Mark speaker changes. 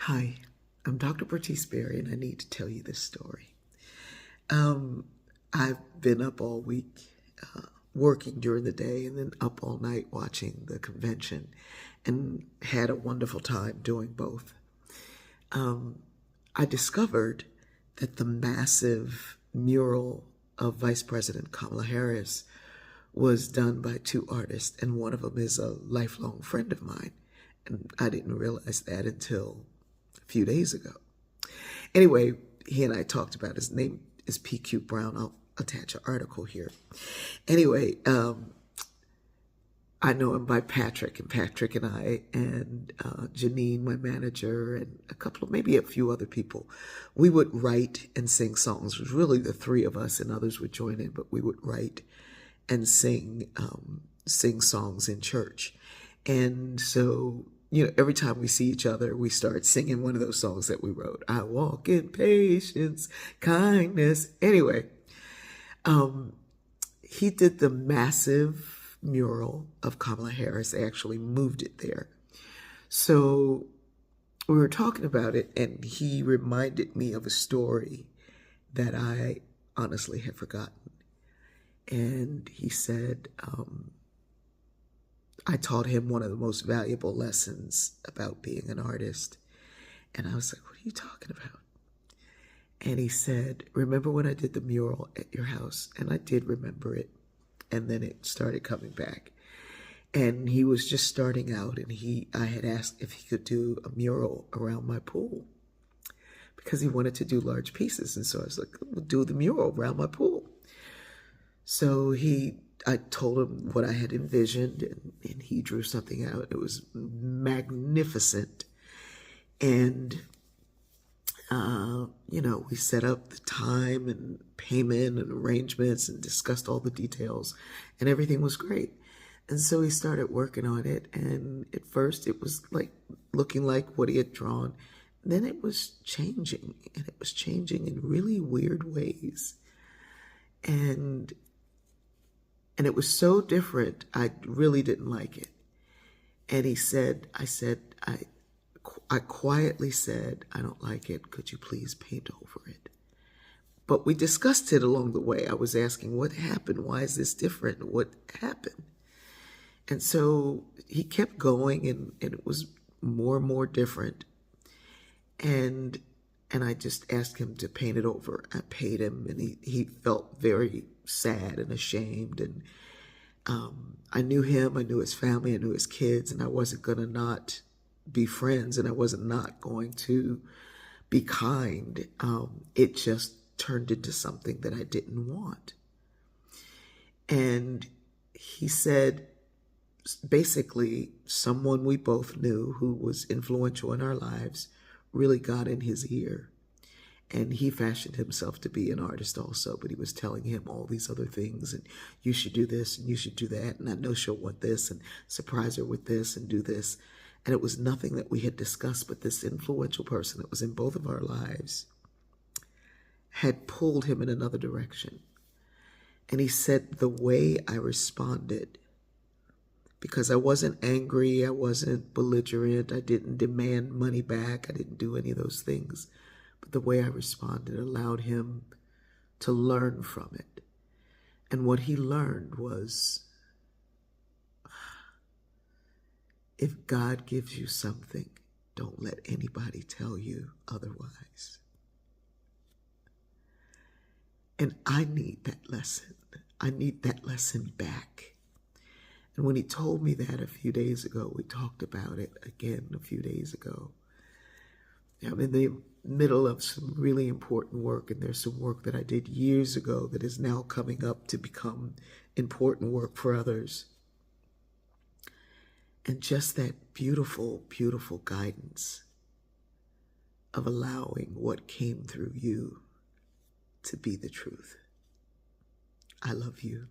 Speaker 1: Hi, I'm Dr. Bertice Berry, and I need to tell you this story. I've been up all week working during the day and then up all night watching the convention and had a wonderful time doing both. I discovered that the massive mural of Vice President Kamala Harris was done by two artists, and one of them is a lifelong friend of mine. And I didn't realize that until a few days ago. Anyway, he and I talked about his name is PQ Brown. I'll attach an article here. Anyway, I know him by Patrick, and Patrick and I and Janine, my manager, and maybe a few other people, we would write and sing songs. It was really the three of us, and others would join in, but we would write and sing songs in church. And so, every time we see each other, we start singing one of those songs that we wrote. I walk in patience, kindness. Anyway, he did the massive mural of Kamala Harris. They actually moved it there. So we were talking about it, and he reminded me of a story that I honestly had forgotten. And he said, I taught him one of the most valuable lessons about being an artist. And I was like, what are you talking about? And he said, remember when I did the mural at your house? And I did remember it. And then it started coming back. And he was just starting out, and I had asked if he could do a mural around my pool because he wanted to do large pieces. And so I was like, we'll do the mural around my pool. So I told him what I had envisioned, and he drew something out. It was magnificent. And, we set up the time and payment and arrangements and discussed all the details, and everything was great. And so he started working on it, and at first it was looking like what he had drawn. Then it was changing, and it was changing in really weird ways. And it was so different, I really didn't like it. And I quietly said, I don't like it. Could you please paint over it? But we discussed it along the way. I was asking, what happened? Why is this different? What happened? And so he kept going, and it was more and more different. And I just asked him to paint it over. I paid him, and he felt very sad and ashamed. And I knew him, I knew his family, I knew his kids, and I wasn't going to not be friends, and I wasn't not going to be kind. It just turned into something that I didn't want. And he said, basically, someone we both knew who was influential in our lives really got in his ear. And he fashioned himself to be an artist also, but he was telling him all these other things, and you should do this, and you should do that, and I know she'll want this, and surprise her with this, and do this. And it was nothing that we had discussed, but this influential person that was in both of our lives had pulled him in another direction. And he said the way I responded, because I wasn't angry, I wasn't belligerent, I didn't demand money back, I didn't do any of those things. But the way I responded allowed him to learn from it. And what he learned was, if God gives you something, don't let anybody tell you otherwise. And I need that lesson. I need that lesson back. And when he told me that a few days ago, we talked about it again a few days ago. I'm in the middle of some really important work, and there's some work that I did years ago that is now coming up to become important work for others. And just that beautiful, beautiful guidance of allowing what came through you to be the truth. I love you.